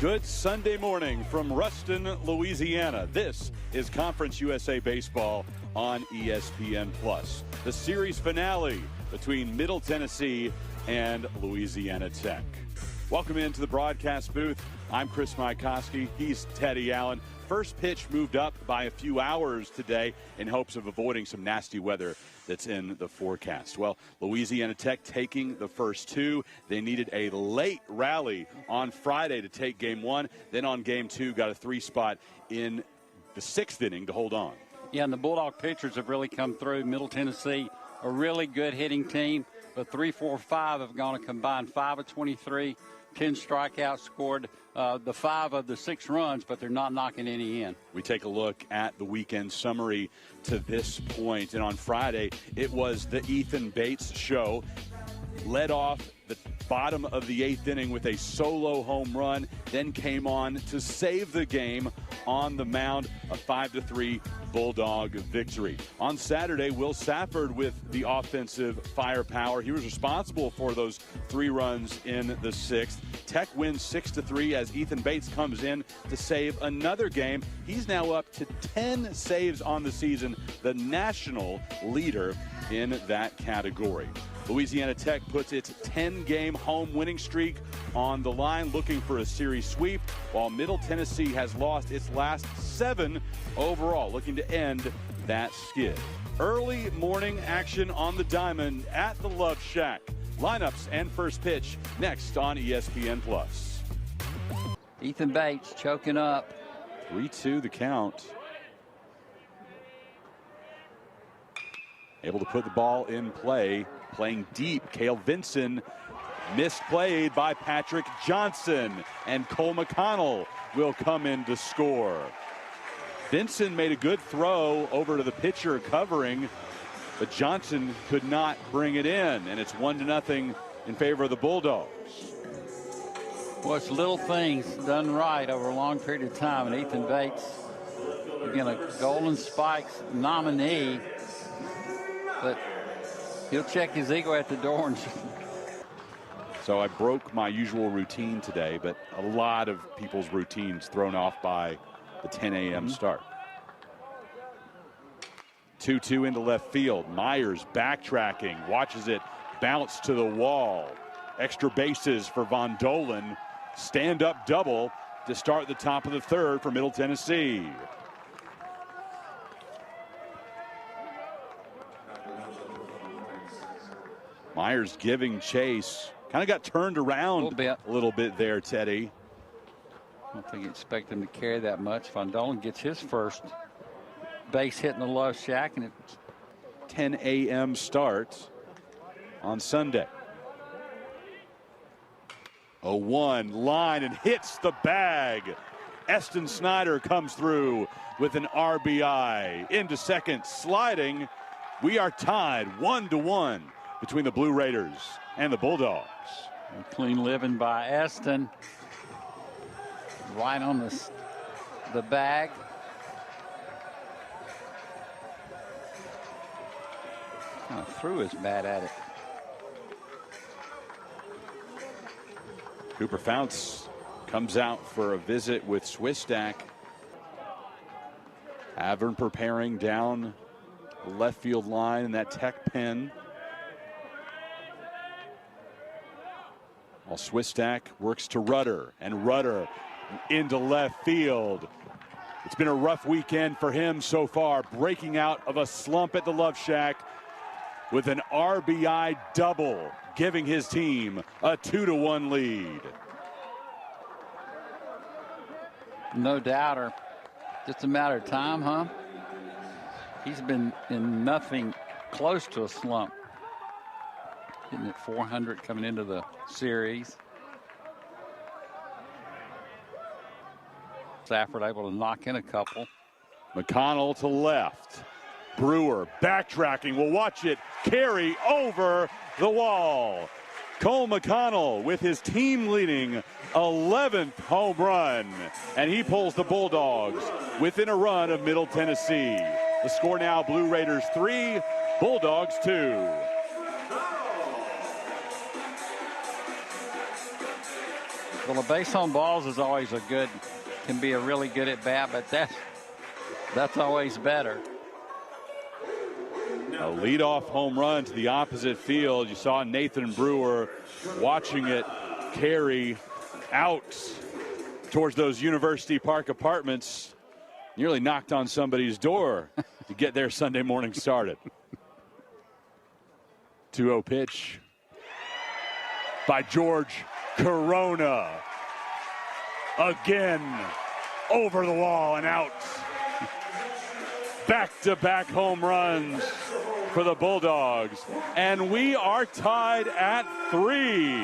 Good Sunday morning from Ruston, Louisiana. This is Conference USA Baseball on ESPN+. The series finale between Middle Tennessee and Louisiana Tech. Welcome into the broadcast booth. I'm Chris Mycoskie. He's Teddy Allen. First pitch moved up by a few hours today in hopes of avoiding some nasty weather that's in the forecast. Well, Louisiana Tech taking the first two. They needed a late rally on Friday to take game one. Then on game two, got a 3 spot in the 6th inning to hold on. Yeah, and the Bulldog pitchers have really come through. Middle Tennessee, a really good hitting team. But 3, 4, 5 have gone a combined 5 of 23. 10 strikeouts scored, the 5 of the 6 runs, but they're not knocking any in. We take a look at the weekend summary to this point, and on Friday it was the Ethan Bates show. Led off the bottom of the 8th inning with a solo home run, then came on to save the game on the mound, a 5-3 Bulldog victory. On Saturday, Will Safford with the offensive firepower. He was responsible for those 3 runs in the 6th. Tech wins 6-3 as Ethan Bates comes in to save another game. He's now up to 10 saves on the season, the national leader in that category. Louisiana Tech puts its 10-game home winning streak on the line, looking for a series sweep, while Middle Tennessee has lost its last 7 overall, looking to end that skid. Early morning action on the diamond at the Love Shack. Lineups and first pitch next on ESPN+. Ethan Bates choking up. 3-2 the count. Able to put the ball in play. Playing deep, Cale Vinson misplayed by Patrick Johnson, and Cole McConnell will come in to score. Vinson made a good throw over to the pitcher covering, but Johnson could not bring it in, and it's 1-0 in favor of the Bulldogs. Well, it's little things done right over a long period of time, and Ethan Bates, again, a Golden Spikes nominee, but he'll check his ego at the door. And so I broke my usual routine today, but a lot of people's routines thrown off by the 10 a.m. start. 2-2 into left field. Myers backtracking, watches it bounce to the wall. Extra bases for Vondohlen. Stand-up double to start the top of the 3rd for Middle Tennessee. Myers giving chase. Kind of got turned around a little bit there, Teddy. I don't think you expect him to carry that much. Vondohlen gets his first base hit in the Love Shack, and it's 10 a.m. start on Sunday. 0-1 line and hits the bag. Eston Snider comes through with an RBI into second, sliding. We are tied 1-1 between the Blue Raiders and the Bulldogs. A clean living by Eston. Right on the bag. Kind of threw his bat at it. Cooper Founts comes out for a visit with Swistak. Avern preparing down the left field line in that Tech pen. While Swistak works to Rudder, and Rudder into left field. It's been a rough weekend for him so far, breaking out of a slump at the Love Shack with an RBI double, giving his team a 2-1 lead. No doubter. Just a matter of time, huh? He's been in nothing close to a slump. Hitting at 400 coming into the series. Safford able to knock in a couple. McConnell to left. Brewer backtracking. We'll watch it carry over the wall. Cole McConnell with his team-leading 11th home run. And he pulls the Bulldogs within a run of Middle Tennessee. The score now, Blue Raiders 3, Bulldogs 2. The Well, a base on balls is always can be a really good at bat, but that's always better. A leadoff home run to the opposite field. You saw Nathan Brewer watching it carry out towards those University Park apartments. Nearly knocked on somebody's door to get their Sunday morning started. 2-0 pitch by George Corona. Again, over the wall and out. Back-to-back home runs for the Bulldogs. And we are tied at 3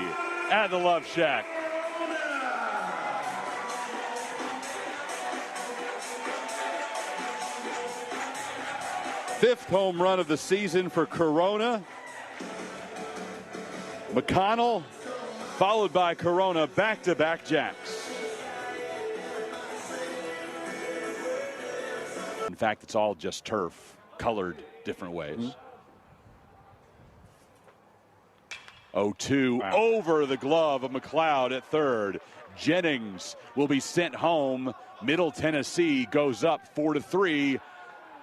at the Love Shack. Fifth home run of the season for Corona. McConnell, followed by Corona, back-to-back jacks. In fact, it's all just turf, colored different ways. 0-2 over the glove of McLeod at third. Jennings will be sent home. Middle Tennessee goes up 4-3.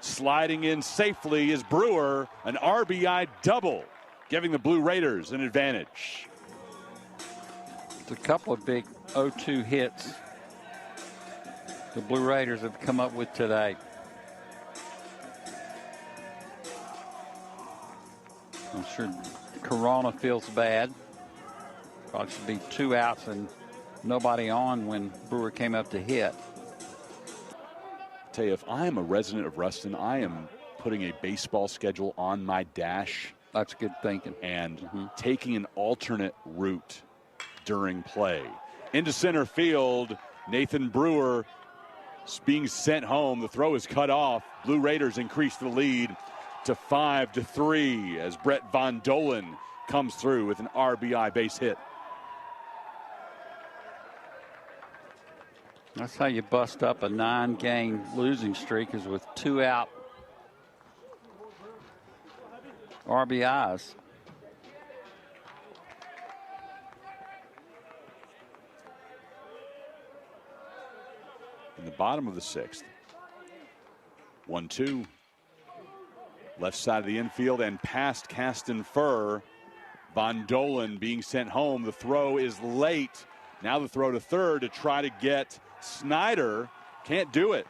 Sliding in safely is Brewer, an RBI double, giving the Blue Raiders an advantage. It's a couple of big 0-2 hits the Blue Raiders have come up with today. I'm sure Corona feels bad. Probably should be 2 outs and nobody on when Brewer came up to hit. Tell you, if I am a resident of Ruston, I am putting a baseball schedule on my dash. That's good thinking. And taking an alternate route during play. Into center field, Nathan Brewer being sent home. The throw is cut off. Blue Raiders increase the lead to 5-3 as Brett Vondohlen comes through with an RBI base hit. That's how you bust up a 9-game losing streak, is with 2 out RBIs. In the bottom of the 6th. 1-2. Left side of the infield and past Caston Furr. Vondohlen being sent home. The throw is late. Now the throw to third to try to get Snider. Can't do it.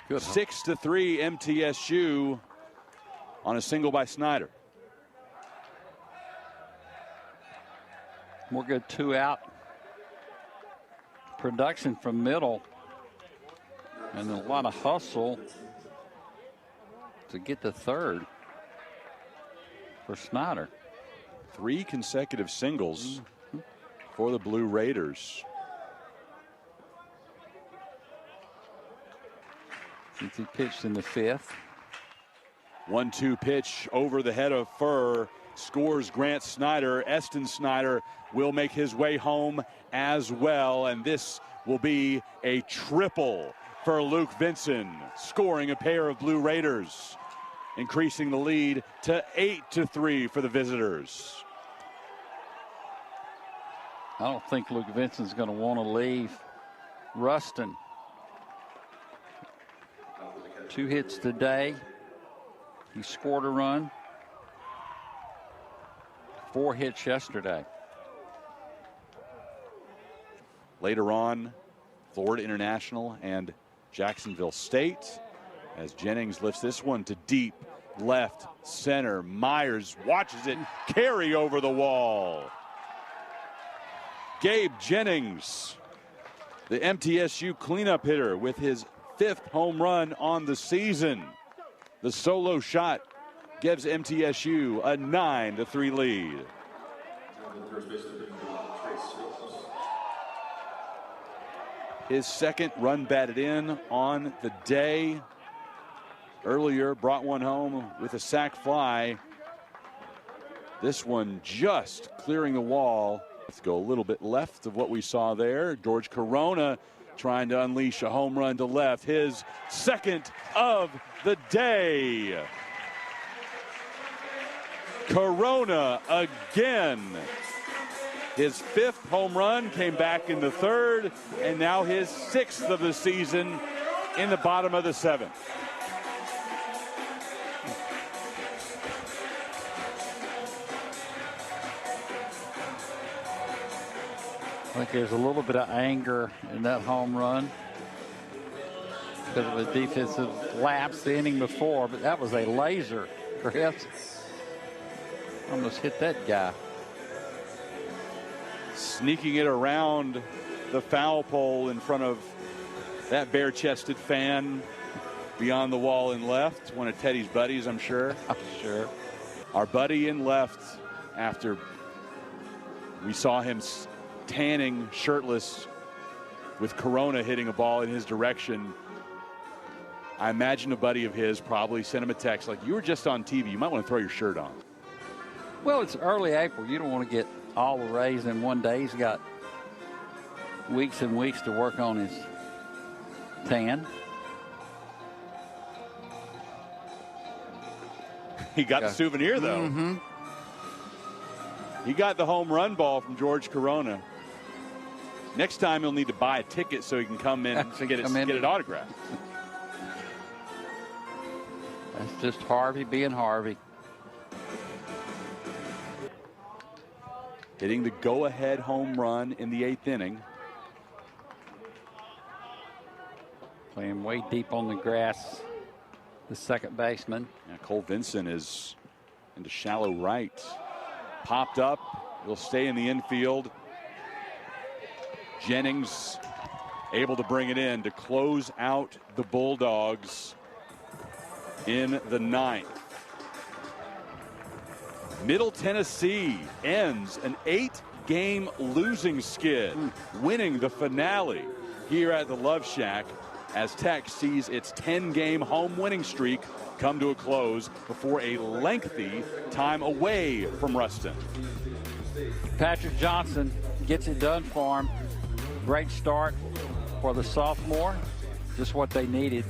Good. 6-3 MTSU on a single by Snider. More good 2 out production from middle, and a lot of hustle to get to third for Snider. 3 consecutive singles for the Blue Raiders. Since he pitched in the 5th. 1-2 pitch over the head of Furr. Scores Grant Snider. Eston Snider will make his way home as well. And this will be a triple for Luke Vinson, scoring a pair of Blue Raiders, increasing the lead to 8-3 for the visitors. I don't think Luke Vinson's going to want to leave Ruston. 2 hits today. He scored a run. 4 hits yesterday. Later on, Florida International and Jacksonville State, as Jennings lifts this one to deep left center. Myers watches it carry over the wall. Gabe Jennings, the MTSU cleanup hitter, with his 5th home run on the season. The solo shot gives MTSU a 9-3 lead. His 2nd run batted in on the day. Earlier brought one home with a sac fly. This one just clearing the wall. Let's go a little bit left of what we saw there. George Corona trying to unleash a home run to left. His 2nd of the day. Corona again His 5th home run came back in the 3rd, and now his 6th of the season in the bottom of the 7th. I think there's a little bit of anger in that home run because of a defensive lapse the inning before, but that was a laser, Chris. Almost hit that guy. Sneaking it around the foul pole in front of that bare-chested fan beyond the wall in left. One of Teddy's buddies, I'm sure. I'm sure. Our buddy in left, after we saw him tanning shirtless with Corona hitting a ball in his direction, I imagine a buddy of his probably sent him a text like, you were just on TV, you might want to throw your shirt on. Well, it's early April. You don't want to get all the Rays in one day. He's got weeks and weeks to work on his tan. He got the souvenir, though. Mm-hmm. He got the home run ball from George Corona. Next time he'll need to buy a ticket so he can come in and get it autographed. That's just Harvey being Harvey. Hitting the go-ahead home run in the 8th inning. Playing way deep on the grass, the second baseman. Yeah, Cole Vinson is into shallow right. Popped up. Will stay in the infield. Jennings able to bring it in to close out the Bulldogs in the 9th. Middle Tennessee ends an 8-game losing skid, winning the finale here at the Love Shack as Tech sees its 10-game home winning streak come to a close before a lengthy time away from Ruston. Patrick Johnson gets it done for him. Great start for the sophomore. Just what they needed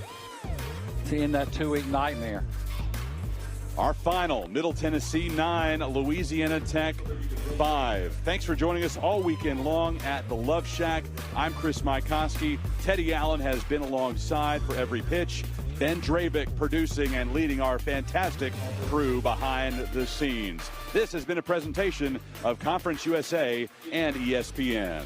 to end that 2-week nightmare. Our final, Middle Tennessee 9, Louisiana Tech 5. Thanks for joining us all weekend long at the Love Shack. I'm Chris Mycoskie. Teddy Allen has been alongside for every pitch. Ben Drabick producing and leading our fantastic crew behind the scenes. This has been a presentation of Conference USA and ESPN.